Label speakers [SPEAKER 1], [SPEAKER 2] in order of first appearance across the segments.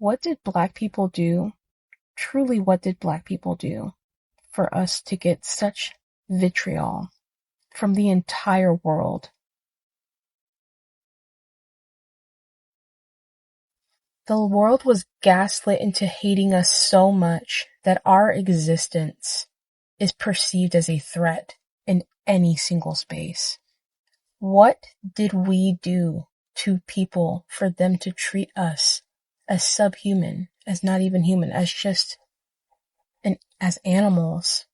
[SPEAKER 1] what did Black people do? Truly, what did Black people do for us to get such vitriol from the entire world? The world was gaslit into hating us so much that our existence is perceived as a threat in any single space. What did we do to people for them to treat us as subhuman, as not even human, as just as animals?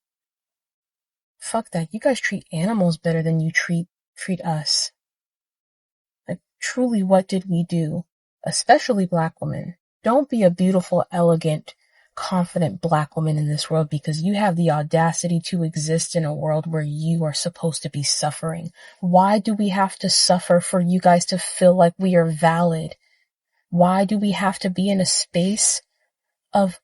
[SPEAKER 1] Fuck that. You guys treat animals better than you treat us. Like, truly, what did we do? Especially Black women. Don't be a beautiful, elegant, confident Black woman in this world because you have the audacity to exist in a world where you are supposed to be suffering. Why do we have to suffer for you guys to feel like we are valid? Why do we have to be in a space of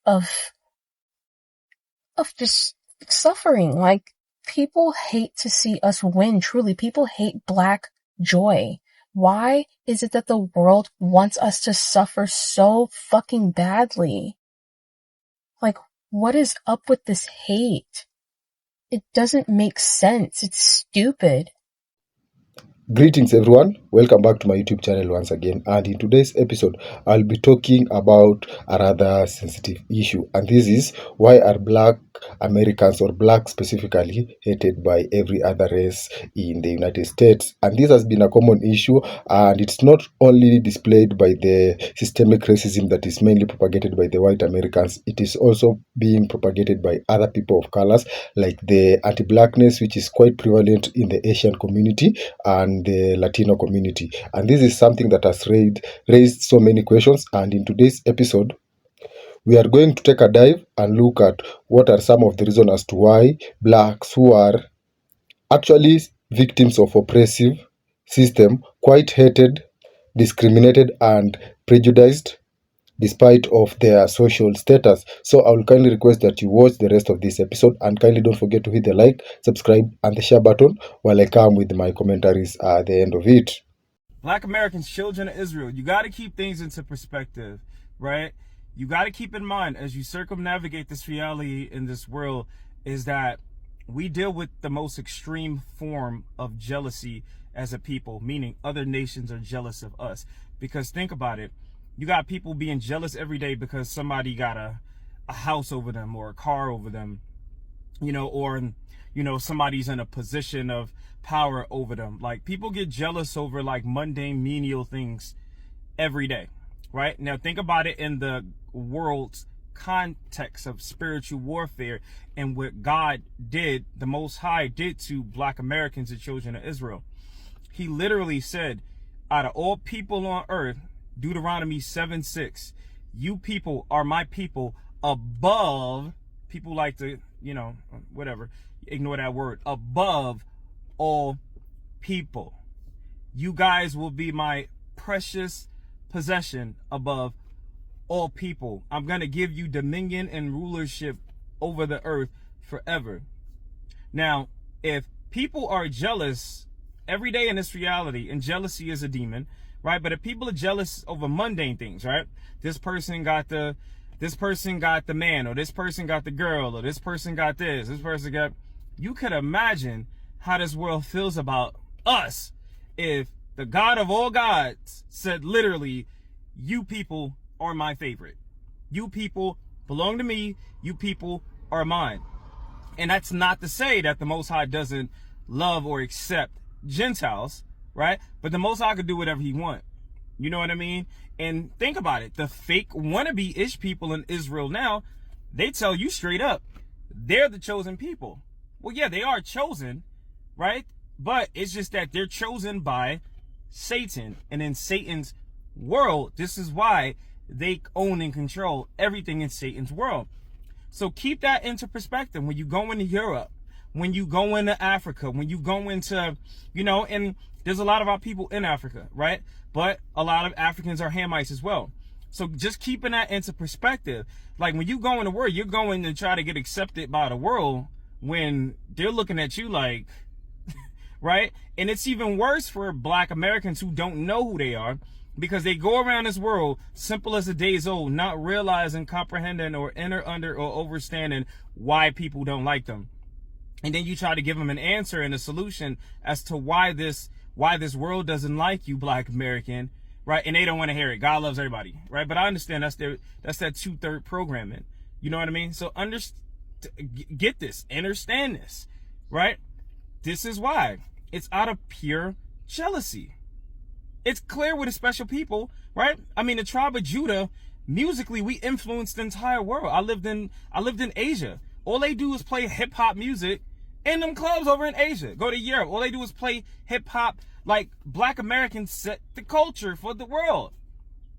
[SPEAKER 1] just suffering? Like, people hate to see us win. Truly, people hate Black joy. Why is it that the world wants us to suffer so fucking badly? Like, what is up with this hate? It doesn't make sense. It's stupid.
[SPEAKER 2] Greetings everyone, welcome back to my YouTube channel once again, and in today's episode I'll be talking about a rather sensitive issue, and this is why are Black Americans, or Black specifically, hated by every other race in the United States. And this has been a common issue, and it's not only displayed by the systemic racism that is mainly propagated by the white Americans, it is also being propagated by other people of colors, like the anti-Blackness, which is quite prevalent in the Asian community and the Latino community. And this is something that has raised so many questions, and in today's episode we are going to take a dive and look at what are some of the reasons as to why Blacks who are actually victims of oppressive system quite hated, discriminated and prejudiced despite of their social status. So I will kindly request that you watch the rest of this episode, and kindly don't forget to hit the like, subscribe and the share button while I come with my commentaries at the end of it.
[SPEAKER 3] Black Americans, children of Israel, you got to keep things into perspective, right? You got to keep in mind as you circumnavigate this reality in this world is that we deal with the most extreme form of jealousy as a people, meaning other nations are jealous of us. Because think about it. You got people being jealous every day because somebody got a house over them or a car over them, or, somebody's in a position of power over them. Like, people get jealous over like mundane, menial things every day, right? Now, think about it in the world's context of spiritual warfare and what God did, the Most High did to Black Americans and children of Israel. He literally said, out of all people on earth, Deuteronomy 7:6, you people are my people above, people like to, whatever, ignore that word, above all people. You guys will be my precious possession above all people. I'm going to give you dominion and rulership over the earth forever. Now, if people are jealous every day in this reality, and jealousy is a demon, right? But if people are jealous over mundane things, right? This person got the man, or this person got the girl, or this person got this person got, you could imagine how this world feels about us if the God of all gods said literally, you people are my favorite. You people belong to me. You people are mine. And that's not to say that the Most High doesn't love or accept Gentiles, right? But the Most High could do whatever he wants. You know what I mean? And think about it. The fake wannabe-ish people in Israel now, they tell you straight up, they're the chosen people. Well, yeah, they are chosen, right? But it's just that they're chosen by Satan. And in Satan's world, this is why they own and control everything in Satan's world. So keep that into perspective when you go into Europe, when you go into Africa, when you go into, and there's a lot of our people in Africa, right? But a lot of Africans are Hamites as well. So just keeping that into perspective, like when you go in the world, you're going to try to get accepted by the world when they're looking at you like, right? And it's even worse for Black Americans who don't know who they are, Because they go around this world simple as a day's old, not realizing, comprehending, or enter under or understanding why people don't like them. And then you try to give them an answer and a solution as to why this world doesn't like you, Black American, right? And they don't want to hear it. God loves everybody, right? But I understand that's that 2/3 programming. You know what I mean? So get this, understand this, right? This is why. It's out of pure jealousy. It's clear with the special people, right? I mean, the tribe of Judah, musically, we influenced the entire world. I lived in Asia. All they do is play hip hop music in them clubs over in Asia. Go to Europe. All they do is play hip hop. Like, Black Americans set the culture for the world.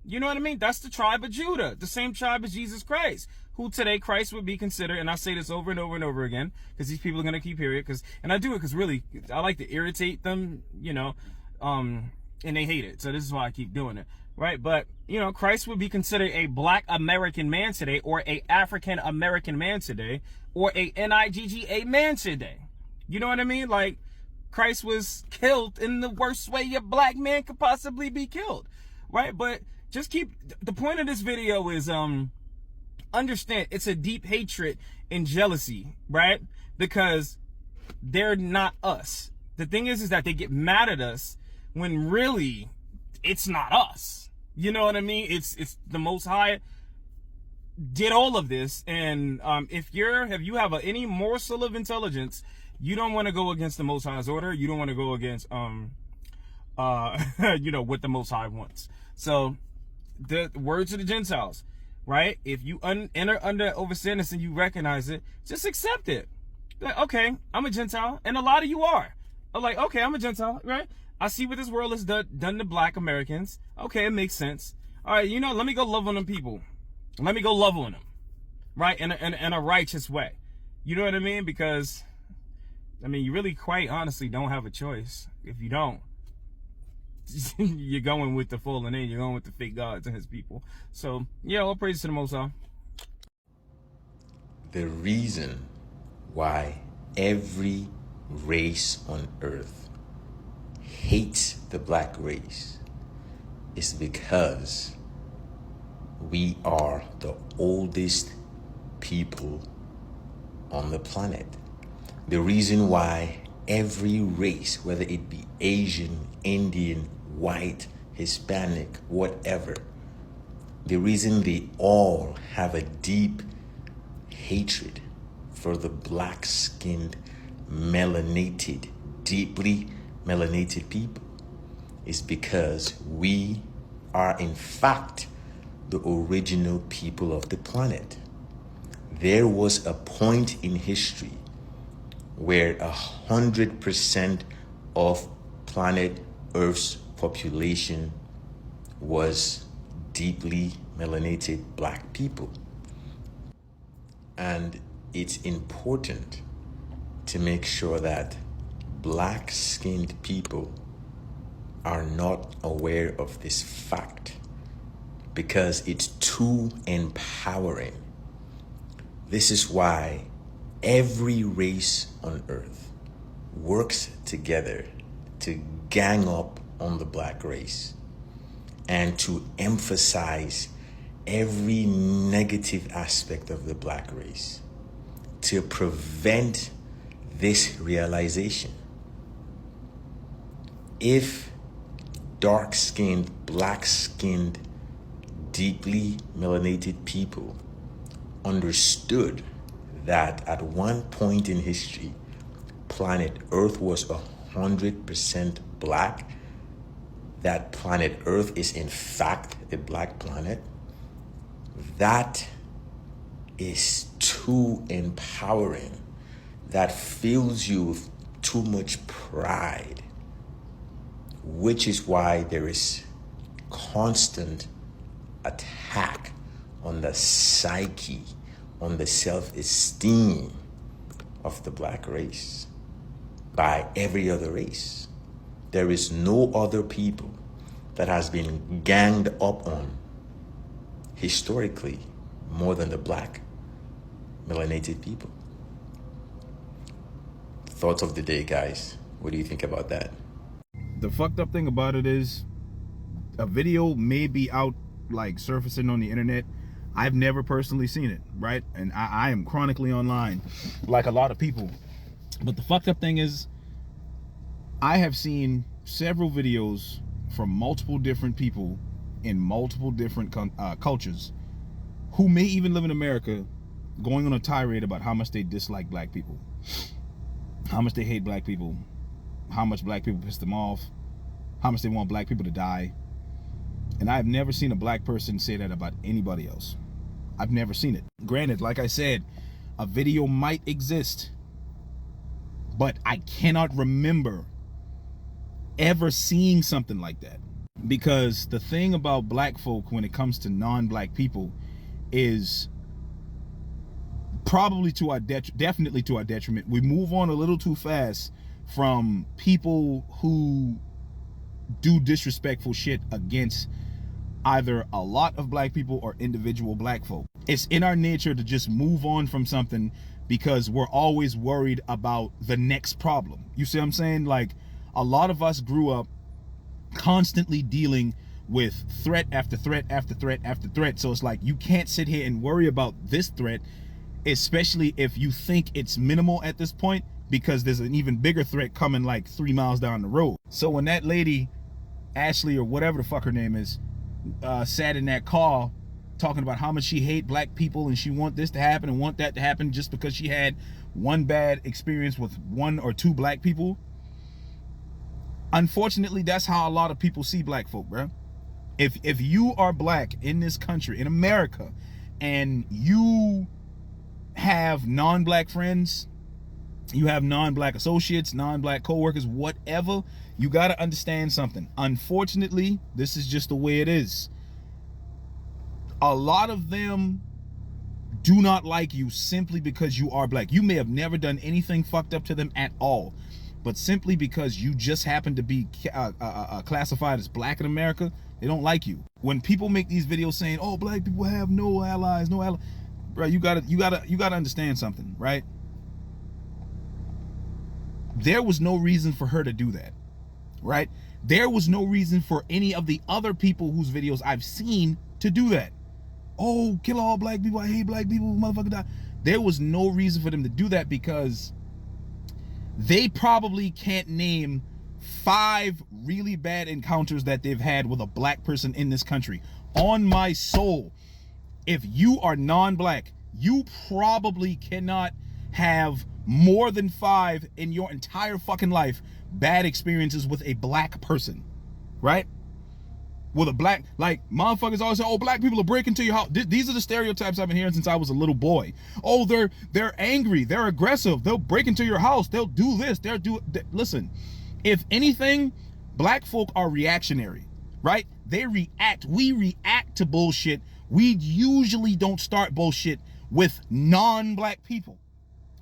[SPEAKER 3] You know what I mean? That's the tribe of Judah, the same tribe as Jesus Christ, who today Christ would be considered. And I say this over and over and over again because these people are going to keep hearing it. And I do it because really, I like to irritate them, you know, and they hate it. So this is why I keep doing it, right? But, you know, Christ would be considered a Black American man today, or a African American man today, or a NIGGA man today. You know what I mean? Like, Christ was killed in the worst way a Black man could possibly be killed, right? But just the point of this video is, understand it's a deep hatred and jealousy, right? Because they're not us. The thing is that they get mad at us when really it's not us. You know what I mean? It's the Most High did all of this. And if you have any morsel of intelligence, you don't want to go against the Most High's order. You don't want to go against you know, what the Most High wants. So the words of the Gentiles, right? If you enter under overstanding and you recognize it, just accept it. Like, okay, I'm a Gentile, and a lot of you are. I'm like, okay, I'm a Gentile, right? I see what this world has done to Black Americans. Okay, it makes sense. All right, you know, let me go love on them people. Let me go love on them, right? In a righteous way. You know what I mean? Because, I mean, you really quite honestly don't have a choice. If you don't, you're going with the fallen angel. You're going with the fake gods and his people. So, yeah, all praise to the Most High.
[SPEAKER 4] The reason why every race on earth hates the Black race is because we are the oldest people on the planet. The reason why every race, whether it be Asian, Indian, white, Hispanic, whatever, the reason they all have a deep hatred for the black-skinned, melanated, deeply melanated people is because we are in fact the original people of the planet. There was a point in history where 100% of planet Earth's population was deeply melanated Black people. And it's important to make sure that black-skinned people are not aware of this fact, because it's too empowering. This is why every race on earth works together to gang up on the Black race and to emphasize every negative aspect of the Black race to prevent this realization. If dark-skinned, black-skinned, deeply melanated people understood that at one point in history, planet Earth was 100% black, that planet Earth is in fact a black planet, that is too empowering. That fills you with too much pride, which is why there is constant attack on the psyche, on the self-esteem of the Black race by every other race. There is no other people that has been ganged up on historically more than the Black melanated people. Thoughts of the day, guys. What do you think about that?
[SPEAKER 3] The fucked up thing about it is,
[SPEAKER 5] a video may be out like surfacing on the internet. I've never personally seen it, right? And I am chronically online like a lot of people. But the fucked up thing is, I have seen several videos from multiple different people in multiple different cultures who may even live in America, going on a tirade about how much they dislike black people, how much they hate black people, how much black people piss them off, how much they want black people to die. And I've never seen a black person say that about anybody else. I've never seen it. Granted, like I said, a video might exist, but I cannot remember ever seeing something like that. Because the thing about black folk when it comes to non-black people is probably to our definitely to our detriment. We move on a little too fast from people who do disrespectful shit against either a lot of black people or individual black folk. It's in our nature to just move on from something because we're always worried about the next problem. You see what I'm saying? Like, a lot of us grew up constantly dealing with threat after threat after threat after threat. So it's like, you can't sit here and worry about this threat, especially if you think it's minimal at this point, because there's an even bigger threat coming like 3 miles down the road. So when that lady, Ashley or whatever the fuck her name is, sat in that car talking about how much she hate black people and she want this to happen and want that to happen just because she had one bad experience with 1 or 2 black people. Unfortunately, that's how a lot of people see black folk, bro. If you are black in this country, in America, and you have non-black friends, you have non-black associates, non-black co-workers, whatever, you got to understand something. Unfortunately, this is just the way it is. A lot of them do not like you simply because you are black. You may have never done anything fucked up to them at all, but simply because you just happen to be classified as black in America, they don't like you. When people make these videos saying, "Oh, black people have no allies, no allies," bro, you gotta understand something, right? There was no reason for her to do that, right? There was no reason for any of the other people whose videos I've seen to do that. Oh, kill all black people, I hate black people, motherfucker die. There was no reason for them to do that because they probably can't name 5 really bad encounters that they've had with a black person in this country. On my soul, if you are non-black, you probably cannot have more than 5 in your entire fucking life bad experiences with a black person, right? With a black, like, motherfuckers always say, "Oh, black people are breaking into your house." These are the stereotypes I've been hearing since I was a little boy. Oh, they're angry, they're aggressive, they'll break into your house, they'll do this, listen, if anything, black folk are reactionary, right? They react. We react to bullshit. We usually don't start bullshit with non-black people,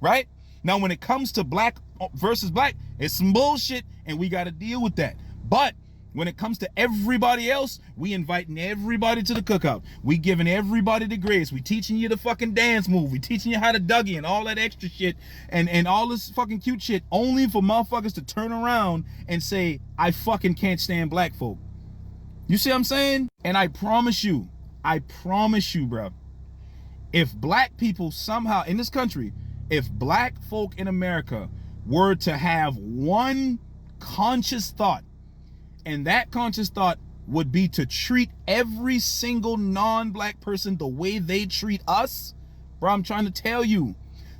[SPEAKER 5] right? Now, when it comes to black versus black, it's some bullshit and we got to deal with that. But when it comes to everybody else, we inviting everybody to the cookout. We giving everybody the grace. We teaching you the fucking dance move. We teaching you how to Dougie and all that extra shit and all this fucking cute shit, only for motherfuckers to turn around and say, "I fucking can't stand black folk." You see what I'm saying? And I promise you, bro, if black people somehow in this country, if black folk in America were to have one conscious thought, and that conscious thought would be to treat every single non-black person the way they treat us, bro, I'm trying to tell you,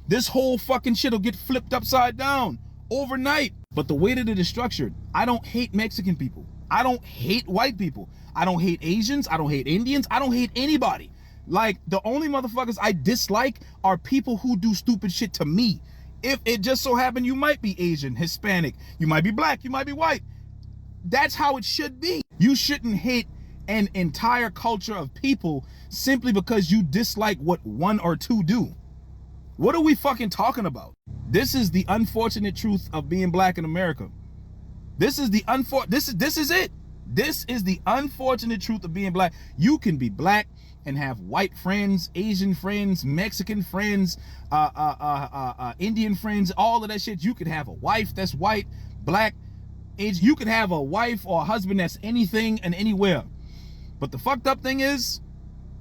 [SPEAKER 5] this whole fucking shit will get flipped upside down overnight. But the way that it is structured, I don't hate Mexican people. I don't hate white people. I don't hate Asians. I don't hate Indians. I don't hate anybody. Like, the only motherfuckers I dislike are people who do stupid shit to me. If it just so happened you might be Asian, Hispanic, you might be black, you might be white. That's how it should be. You shouldn't hate an entire culture of people simply because you dislike what 1 or 2 do. What are we fucking talking about? This is the unfortunate truth of being black in America. This is the this is it. This is the unfortunate truth of being black. You can be black and have white friends, Asian friends, Mexican friends, Indian friends, all of that shit. You could have a wife that's white, black, You could have a wife or a husband that's anything and anywhere. But the fucked up thing is,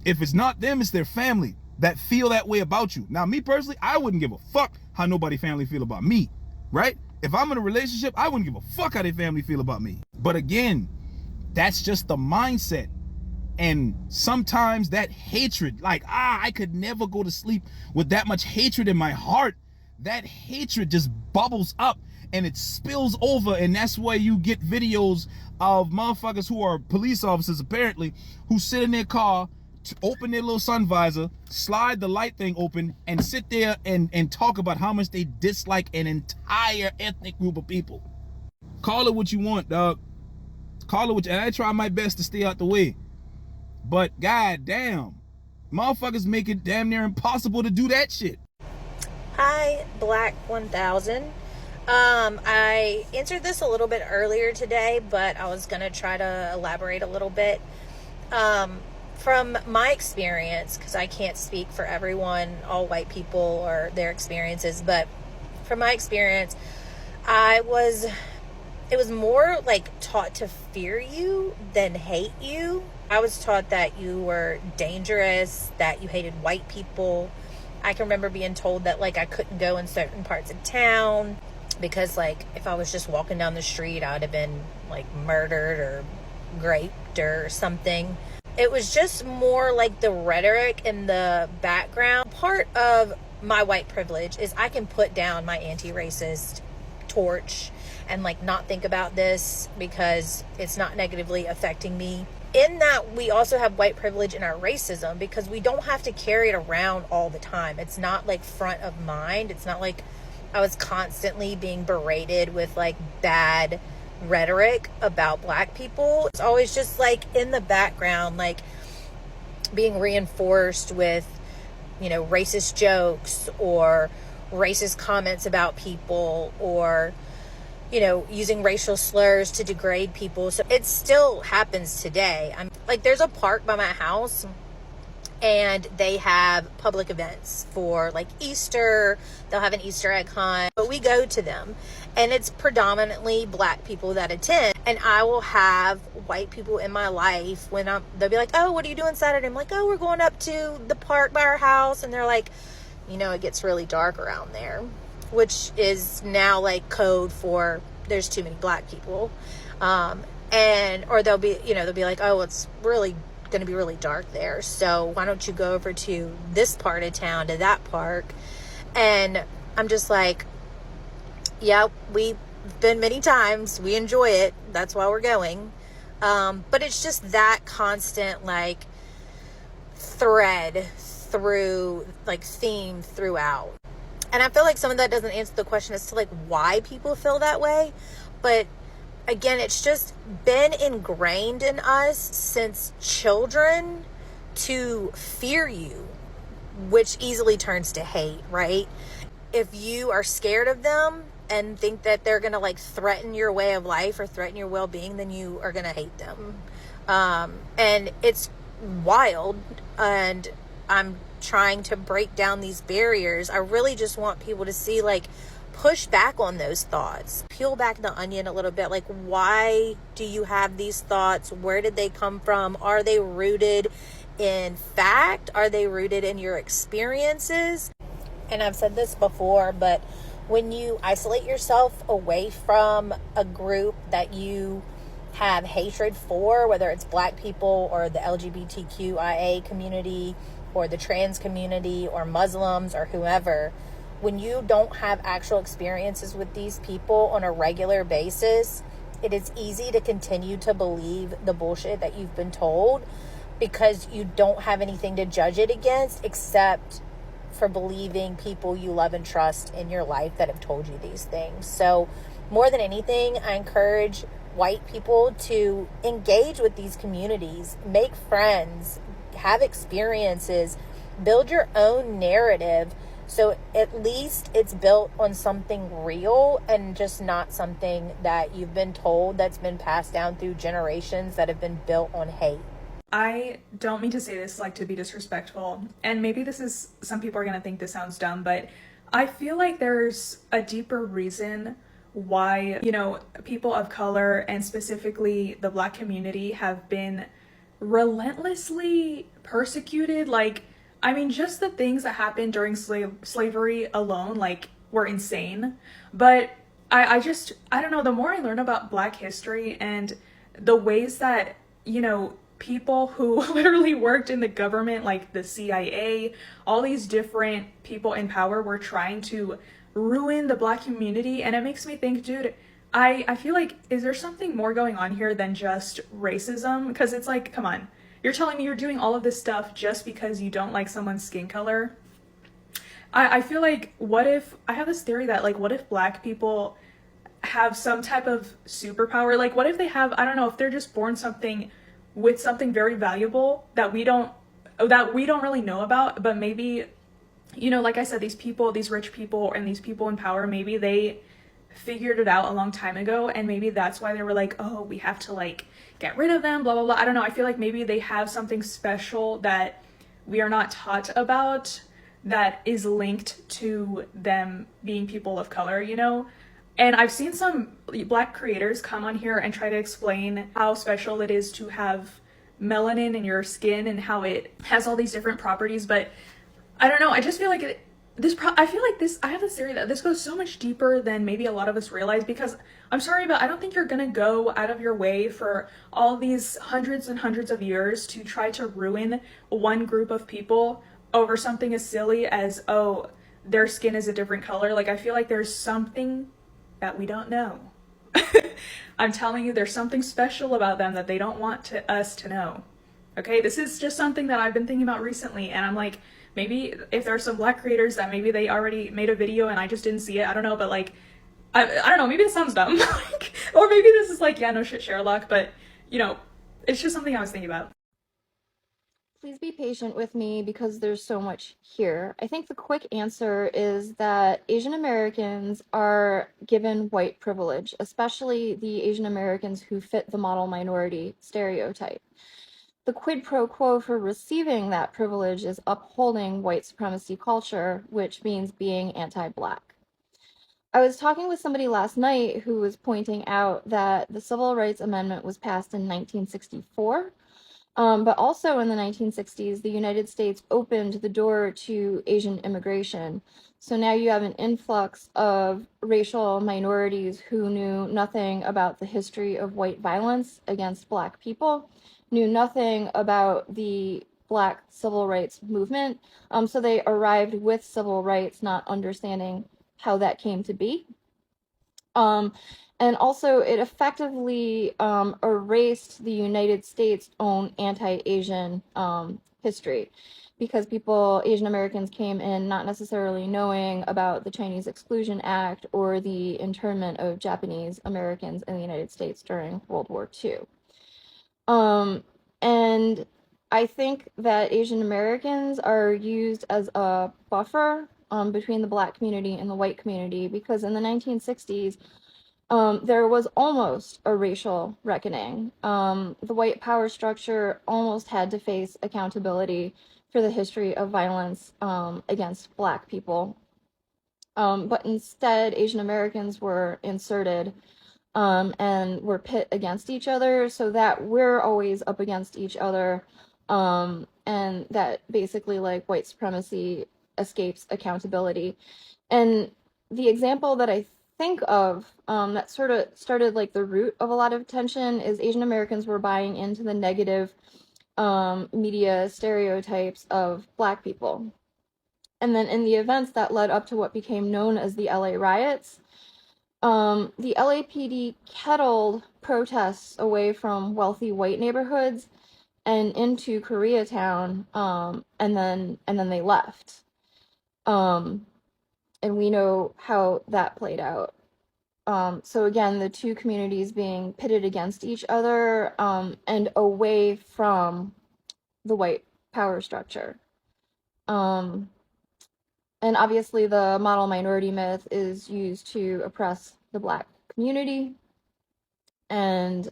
[SPEAKER 5] if it's not them, it's their family that feel that way about you. Now, me personally, I wouldn't give a fuck how nobody family feel about me, right? If I'm in a relationship, I wouldn't give a fuck how their family feel about me. But again, that's just the mindset. And sometimes that hatred, like, I could never go to sleep with that much hatred in my heart. That hatred just bubbles up and it spills over, and that's why you get videos of motherfuckers who are police officers, apparently, who sit in their car, open their little sun visor, slide the light thing open, and sit there and talk about how much they dislike an entire ethnic group of people. Call it what you want, dog. Call it what you, and I try my best to stay out the way. But goddamn, motherfuckers make it damn near impossible to do that shit.
[SPEAKER 6] Hi, Black 1000. I answered this a little bit earlier today, but I was gonna try to elaborate a little bit. From my experience, because I can't speak for everyone, all white people or their experiences, but from my experience, it was more like taught to fear you than hate you. I was taught that you were dangerous, that you hated white people. I can remember being told that, like, I couldn't go in certain parts of town because, like, if I was just walking down the street, I would have been, like, murdered or raped or something. It was just more like the rhetoric in the background. Part of my white privilege is I can put down my anti-racist torch and, like, not think about this because it's not negatively affecting me. In that, we also have white privilege in our racism because we don't have to carry it around all the time. It's not like front of mind. It's not like I was constantly being berated with, like, bad rhetoric about black people. It's always just, like, in the background, like, being reinforced with, you know, racist jokes or racist comments about people, or, you know, using racial slurs to degrade people. So it still happens today. I'm like, there's a park by my house and they have public events for, like, Easter. They'll have an Easter egg hunt, but we go to them and it's predominantly black people that attend. And I will have white people in my life when they'll be like, oh, what are you doing Saturday? I'm like, oh, we're going up to the park by our house. And they're like, you know, it gets really dark around there, which is now like code for there's too many black people. Or they'll be like, oh, it's really going to be really dark there, so why don't you go over to this part of town, to that park? And I'm just like, yeah, we've been many times, we enjoy it, that's why we're going. But it's just that constant, like, thread through, like, theme throughout. And I feel like some of that doesn't answer the question as to, like, why people feel that way. But again, it's just been ingrained in us since children to fear you, which easily turns to hate, right? If you are scared of them and think that they're going to, like, threaten your way of life or threaten your well-being, then you are going to hate them. And it's wild, and I'm trying to break down these barriers. I really just want people to see, like, push back on those thoughts, peel back the onion a little bit. Like, why do you have these thoughts? Where did they come from? Are they rooted in fact? Are they rooted in your experiences? And I've said this before, but when you isolate yourself away from a group that you have hatred for, whether it's black people or the LGBTQIA community or the trans community or Muslims or whoever, when you don't have actual experiences with these people on a regular basis, it is easy to continue to believe the bullshit that you've been told because you don't have anything to judge it against except for believing people you love and trust in your life that have told you these things. So more than anything, I encourage white people to engage with these communities, make friends, have experiences, build your own narrative. So at least it's built on something real and just not something that you've been told that's been passed down through generations that have been built on hate.
[SPEAKER 7] I don't mean to say this, like, to be disrespectful, and maybe some people are going to think this sounds dumb, but I feel like there's a deeper reason why, people of color and specifically the Black community have been relentlessly persecuted. Like, I mean, just the things that happened during slavery alone, like, were insane. But I don't know, the more I learn about Black history and the ways that, people who literally worked in the government, like the CIA, all these different people in power were trying to ruin the Black community. And it makes me think, dude, I feel like, is there something more going on here than just racism? Because it's like, come on, you're telling me you're doing all of this stuff just because you don't like someone's skin color? I feel like, what if, I have this theory that, like, what if Black people have some type of superpower? Like, what if they have, I don't know, if they're just born with something very valuable that we don't really know about, but maybe, like I said, these people, these rich people and these people in power, maybe they figured it out a long time ago, and maybe that's why they were like, oh, we have to, like, get rid of them, blah blah blah. I don't know, I feel like maybe they have something special that we are not taught about, that is linked to them being people of color, And I've seen some Black creators come on here and try to explain how special it is to have melanin in your skin and how it has all these different properties. But I don't know, I just feel like I have this theory that this goes so much deeper than maybe a lot of us realize, because I'm sorry, but I don't think you're gonna go out of your way for all these hundreds and hundreds of years to try to ruin one group of people over something as silly as, oh, their skin is a different color. Like, I feel like there's something that we don't know. I'm telling you, there's something special about them that they don't want us to know. Okay, this is just something that I've been thinking about recently, and I'm like, maybe if there are some Black creators that maybe they already made a video and I just didn't see it, I don't know, but like, I don't know, maybe this sounds dumb. Or maybe this is like, yeah, no shit, Sherlock, but, it's just something I was thinking about.
[SPEAKER 8] Please be patient with me because there's so much here. I think the quick answer is that Asian Americans are given white privilege, especially the Asian Americans who fit the model minority stereotype. The quid pro quo for receiving that privilege is upholding white supremacy culture, which means being anti-Black. I was talking with somebody last night who was pointing out that the Civil Rights Amendment was passed in 1964. But also in the 1960s, the United States opened the door to Asian immigration. So now you have an influx of racial minorities who knew nothing about the history of white violence against Black people, knew nothing about the Black civil rights movement. So they arrived with civil rights, not understanding how that came to be. And also, it effectively erased the United States' own anti-Asian history, because Asian Americans came in not necessarily knowing about the Chinese Exclusion Act or the internment of Japanese Americans in the United States during World War II. And I think that Asian Americans are used as a buffer between the Black community and the white community, because in the 1960s, there was almost a racial reckoning. The white power structure almost had to face accountability for the history of violence against Black people. But instead, Asian Americans were inserted and were pit against each other, so that we're always up against each other, and that basically, like, white supremacy escapes accountability. And the example that I think of that sort of started like the root of a lot of tension is Asian Americans were buying into the negative media stereotypes of Black people. And then in the events that led up to what became known as the LA riots, the LAPD kettled protests away from wealthy white neighborhoods and into Koreatown, and then they left. And we know how that played out. So again, the two communities being pitted against each other and away from the white power structure. And obviously the model minority myth is used to oppress the Black community. And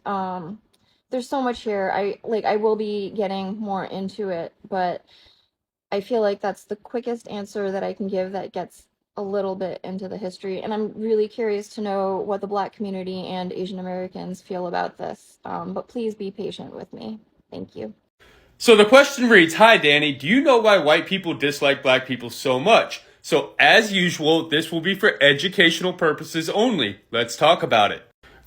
[SPEAKER 8] there's so much here. I will be getting more into it, but I feel like that's the quickest answer that I can give that gets a little bit into the history, and I'm really curious to know what the Black community and Asian Americans feel about this. But please be patient with me. Thank you.
[SPEAKER 9] So the question reads, "Hi Danny, do you know why white people dislike black people so much?" So as usual, this will be for educational purposes only. Let's talk about it.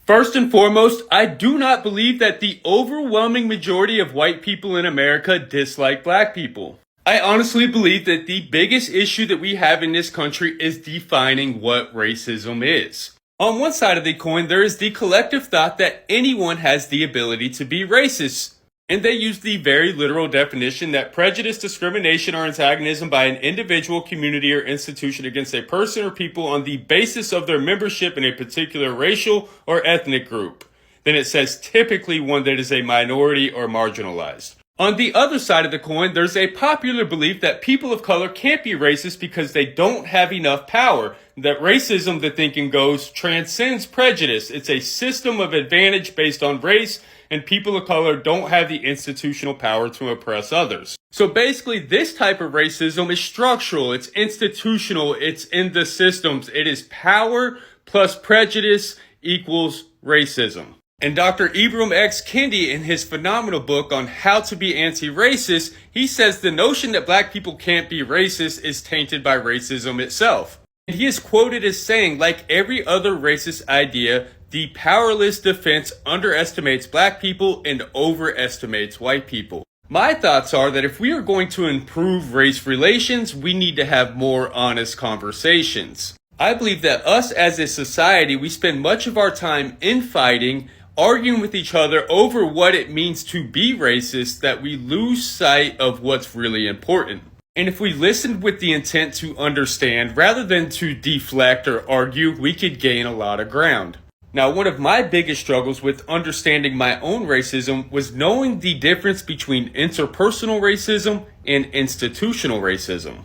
[SPEAKER 9] First and foremost, I do not believe that the overwhelming majority of white people in America dislike black people. I honestly believe that the biggest issue that we have in this country is defining what racism is. On one side of the coin, there is the collective thought that anyone has the ability to be racist. And they use the very literal definition that prejudice, discrimination, or antagonism by an individual, community, or institution against a person or people on the basis of their membership in a particular racial or ethnic group. Then it says typically one that is a minority or marginalized. On the other side of the coin, there's a popular belief that people of color can't be racist because they don't have enough power. That racism, the thinking goes, transcends prejudice. It's a system of advantage based on race, and people of color don't have the institutional power to oppress others. So basically, this type of racism is structural, it's institutional, it's in the systems. It is power plus prejudice equals racism. And Dr. Ibram X. Kendi, in his phenomenal book on how to be anti-racist, he says the notion that black people can't be racist is tainted by racism itself. And he is quoted as saying, like every other racist idea, the powerless defense underestimates black people and overestimates white people. My thoughts are that if we are going to improve race relations, we need to have more honest conversations. I believe that us as a society, we spend much of our time infighting, arguing with each other over what it means to be racist, that we lose sight of what's really important. And if we listened with the intent to understand rather than to deflect or argue, we could gain a lot of ground. Now, one of my biggest struggles with understanding my own racism was knowing the difference between interpersonal racism and institutional racism.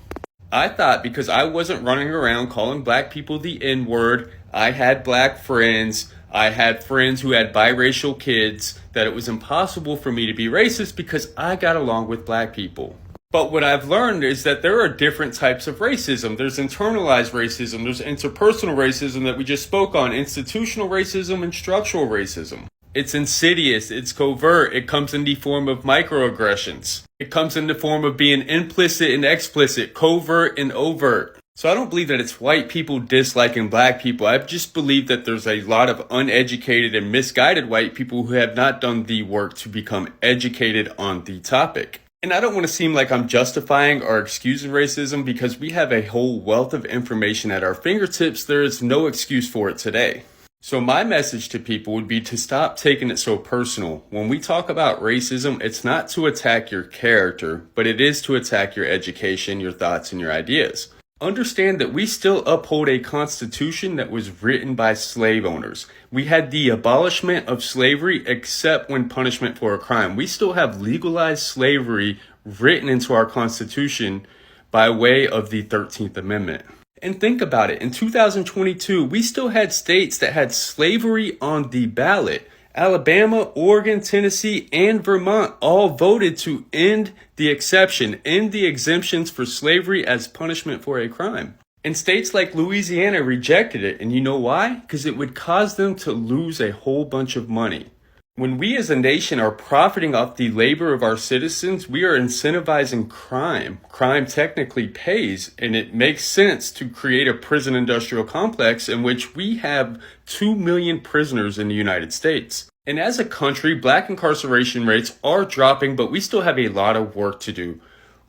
[SPEAKER 9] I thought because I wasn't running around calling black people the N-word, I had black friends, I had friends who had biracial kids, that it was impossible for me to be racist because I got along with black people. But what I've learned is that there are different types of racism. There's internalized racism, there's interpersonal racism that we just spoke on, institutional racism and structural racism. It's insidious, it's covert, it comes in the form of microaggressions. It comes in the form of being implicit and explicit, covert and overt. So I don't believe that it's white people disliking black people. I just believe that there's a lot of uneducated and misguided white people who have not done the work to become educated on the topic. And I don't want to seem like I'm justifying or excusing racism because we have a whole wealth of information at our fingertips. There is no excuse for it today. So my message to people would be to stop taking it so personal. When we talk about racism, it's not to attack your character, but it is to attack your education, your thoughts, and your ideas. Understand that we still uphold a constitution that was written by slave owners. We had the abolishment of slavery except when punishment for a crime. We still have legalized slavery written into our constitution by way of the 13th Amendment. And think about it. In 2022, we still had states that had slavery on the ballot. Alabama, Oregon, Tennessee, and Vermont all voted to end the exception, end the exemptions for slavery as punishment for a crime. And states like Louisiana rejected it. And you know why? Because it would cause them to lose a whole bunch of money. When we as a nation are profiting off the labor of our citizens, we are incentivizing crime. Crime technically pays, and it makes sense to create a prison industrial complex in which we have 2 million prisoners in the United States. And as a country, black incarceration rates are dropping, but we still have a lot of work to do.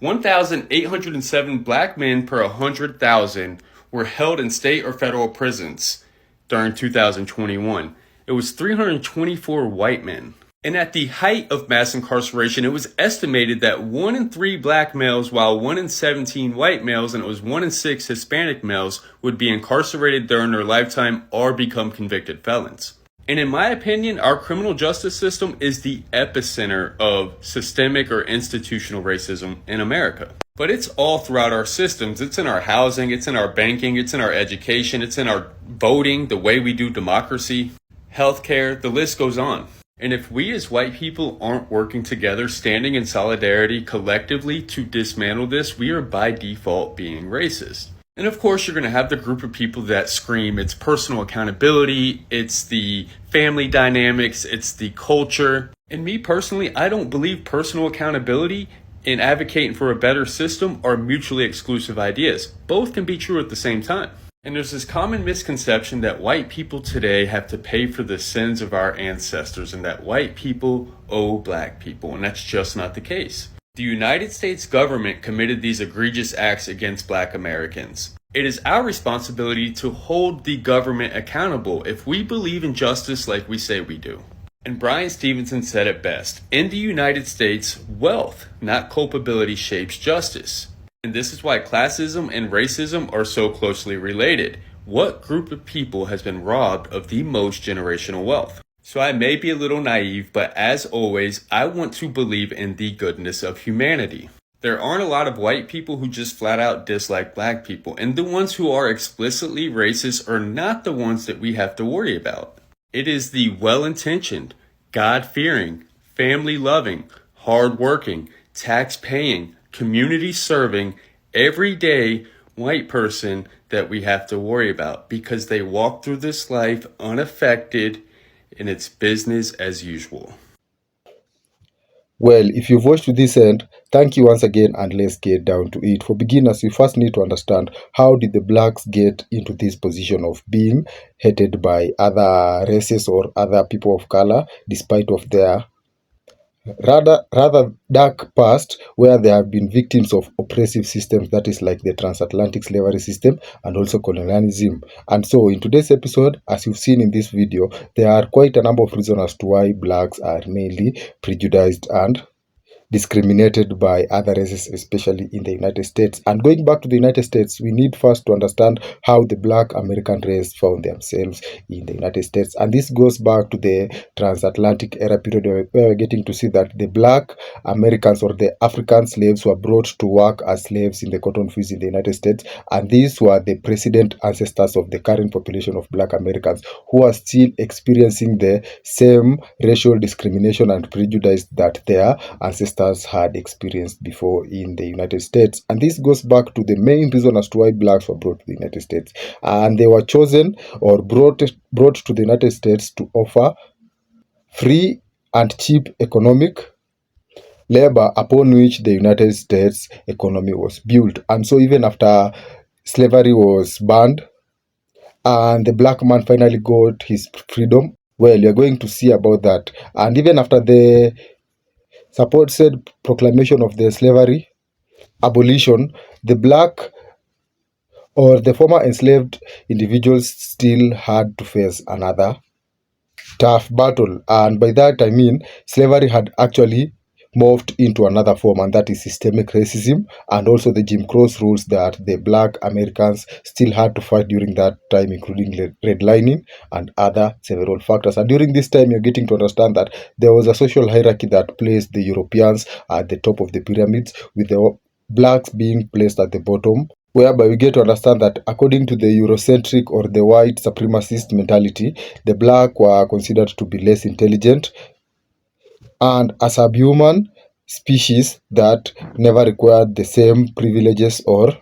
[SPEAKER 9] 1,807 black men per 100,000 were held in state or federal prisons during 2021. It was 324 white men. And at the height of mass incarceration, it was estimated that 1 in 3 black males, while 1 in 17 white males, and it was 1 in 6 Hispanic males, would be incarcerated during their lifetime or become convicted felons. And in my opinion, our criminal justice system is the epicenter of systemic or institutional racism in America. But it's all throughout our systems. It's in our housing, it's in our banking, it's in our education, it's in our voting, the way we do democracy, healthcare, the list goes on. And if we as white people aren't working together, standing in solidarity collectively to dismantle this, we are by default being racist. And of course, you're going to have the group of people that scream it's personal accountability, it's the family dynamics, it's the culture. And me personally, I don't believe personal accountability and advocating for a better system are mutually exclusive ideas. Both can be true at the same time. And there's this common misconception that white people today have to pay for the sins of our ancestors and that white people owe black people, and that's just not the case. The United States government committed these egregious acts against black Americans. It is our responsibility to hold the government accountable if we believe in justice like we say we do. And Brian Stevenson said it best. In the United States, wealth, not culpability, shapes justice. And this is why classism and racism are so closely related. What group of people has been robbed of the most generational wealth? So I may be a little naive, but as always, I want to believe in the goodness of humanity. There aren't a lot of white people who just flat out dislike black people, and the ones who are explicitly racist are not the ones that we have to worry about. It is the well-intentioned, God-fearing, family-loving, hard-working, tax-paying, community-serving, everyday white person that we have to worry about because they walk through this life unaffected and it's business as usual.
[SPEAKER 2] Well, if you've watched to this end, thank you once again and let's get down to it. For beginners, we first need to understand how did the blacks get into this position of being hated by other races or other people of color despite of their rather dark past where they have been victims of oppressive systems, that is like the transatlantic slavery system and also colonialism. And so in today's episode, as you've seen in this video, there are quite a number of reasons as to why blacks are mainly prejudiced and discriminated by other races, especially in the United States. And going back to the United States, we need first to understand how the black American race found themselves in the United States. And this goes back to the transatlantic era period where we're getting to see that the black Americans or the African slaves were brought to work as slaves in the cotton fields in the United States. And these were the precedent ancestors of the current population of black Americans who are still experiencing the same racial discrimination and prejudice that their ancestors had experienced before in the United States. And this goes back to the main reason as to why blacks were brought to the United States. And they were chosen or brought to the United States to offer free and cheap economic labor upon which the United States economy was built. And so even after slavery was banned and the black man finally got his freedom, well, you're going to see about that. And even after the supported proclamation of the slavery abolition, the black or the former enslaved individuals still had to face another tough battle. And by that I mean slavery had actually morphed into another form, and that is systemic racism and also the Jim Crow rules that the black Americans still had to fight during that time, including redlining and other several factors. And during this time, you're getting to understand that there was a social hierarchy that placed the Europeans at the top of the pyramids, with the blacks being placed at the bottom, whereby we get to understand that according to the Eurocentric or the white supremacist mentality, the black were considered to be less intelligent and a subhuman species that never required the same privileges or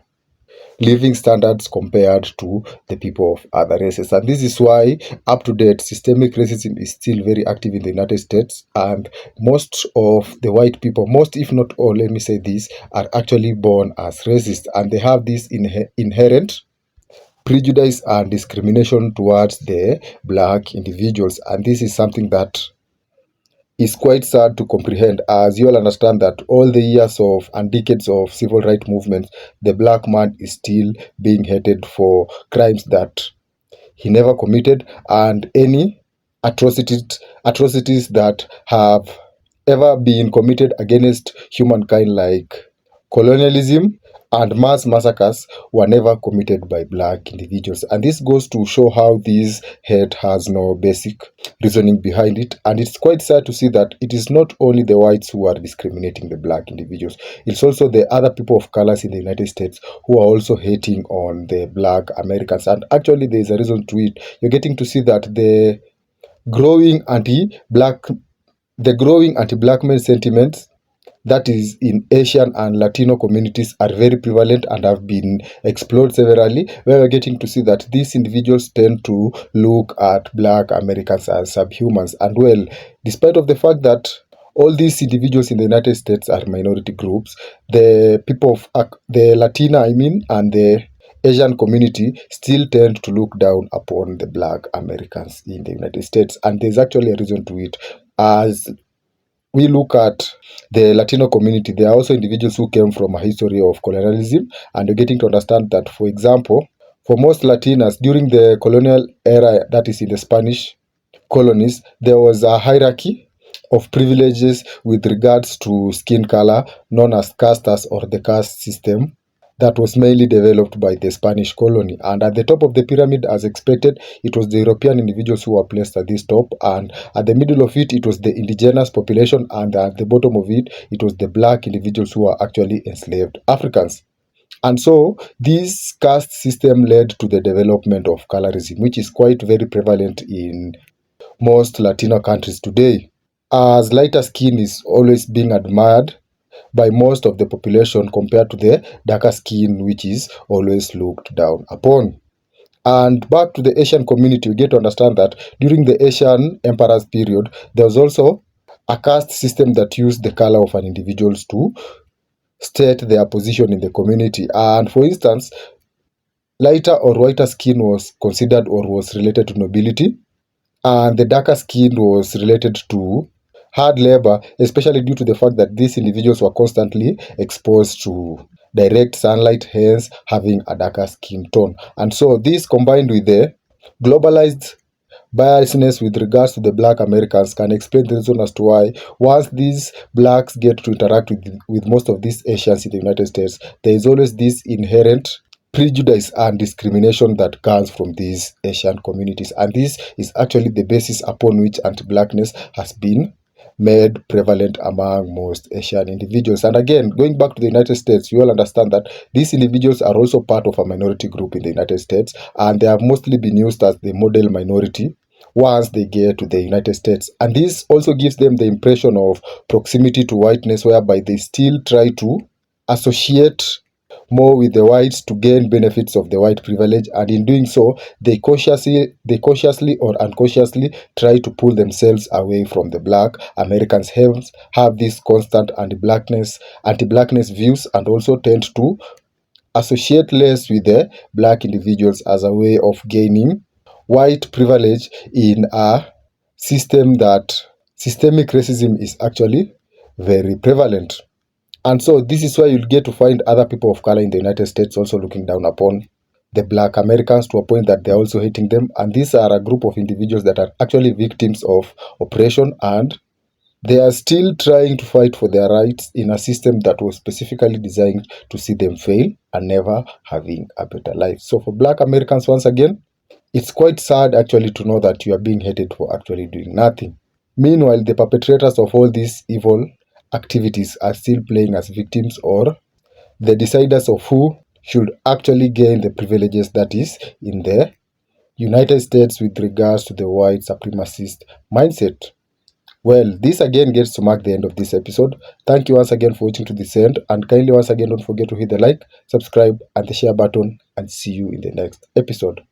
[SPEAKER 2] living standards compared to the people of other races. And this is why up to date systemic racism is still very active in the United States, and most of the white people, most if not all, let me say this, are actually born as racist, and they have this inherent prejudice and discrimination towards the black individuals. And this is something that is quite sad to comprehend, as you all understand that all the years of and decades of civil rights movements, the black man is still being hated for crimes that he never committed, and any atrocities that have ever been committed against humankind, like colonialism and mass massacres, were never committed by black individuals. And this goes to show how this hate has no basic reasoning behind it. And it's quite sad to see that it is not only the whites who are discriminating the black individuals, it's also the other people of colors in the United States who are also hating on the black Americans. And actually there is a reason to it. You're getting to see that the growing anti-black men sentiments that is in Asian and Latino communities are very prevalent and have been explored severally, where we're getting to see that these individuals tend to look at Black Americans as subhumans. And well, despite of the fact that all these individuals in the United States are minority groups, the people of the Latina, and the Asian community still tend to look down upon the Black Americans in the United States. And there's actually a reason to it. As we look at the Latino community, there are also individuals who came from a history of colonialism, and you're getting to understand that, for example, for most Latinas during the colonial era, that is in the Spanish colonies, there was a hierarchy of privileges with regards to skin color, known as castas or the caste system, that was mainly developed by the Spanish colony. And at the top of the pyramid, as expected, it was the European individuals who were placed at this top, and at the middle of it, it was the indigenous population, and at the bottom of it, it was the Black individuals who were actually enslaved Africans. And so this caste system led to the development of colorism, which is quite very prevalent in most Latino countries today, as lighter skin is always being admired by most of the population compared to the darker skin, which is always looked down upon. And back to the Asian community, we get to understand that during the Asian emperor's period, there was also a caste system that used the color of an individual to state their position in the community. And for instance, lighter or whiter skin was considered or was related to nobility, and the darker skin was related to hard labor, especially due to the fact that these individuals were constantly exposed to direct sunlight, hence having a darker skin tone. And so this, combined with the globalized biasness with regards to the Black Americans, can explain the reason as to why once these blacks get to interact with most of these Asians in the United States, there is always this inherent prejudice and discrimination that comes from these Asian communities. And this is actually the basis upon which anti-blackness has been made prevalent among most Asian individuals. And again, going back to the United States, you all understand that these individuals are also part of a minority group in the United States, and they have mostly been used as the model minority once they get to the United States. And this also gives them the impression of proximity to whiteness, whereby they still try to associate more with the whites to gain benefits of the white privilege, and in doing so, they consciously or unconsciously try to pull themselves away from the Black Americans. Hence, have this constant anti-blackness views, and also tend to associate less with the Black individuals as a way of gaining white privilege in a system that systemic racism is actually very prevalent. And so this is why you'll get to find other people of color in the United States also looking down upon the Black Americans to a point that they're also hating them. And these are a group of individuals that are actually victims of oppression, and they are still trying to fight for their rights in a system that was specifically designed to see them fail and never having a better life. So for Black Americans, once again, it's quite sad actually to know that you are being hated for actually doing nothing. Meanwhile, the perpetrators of all these evil activities are still playing as victims or the deciders of who should actually gain the privileges that is in the United States with regards to the white supremacist mindset. Well, this again gets to mark the end of this episode. Thank you once again for watching to this end, and kindly once again don't forget to hit the like, subscribe and the share button, and see you in the next episode.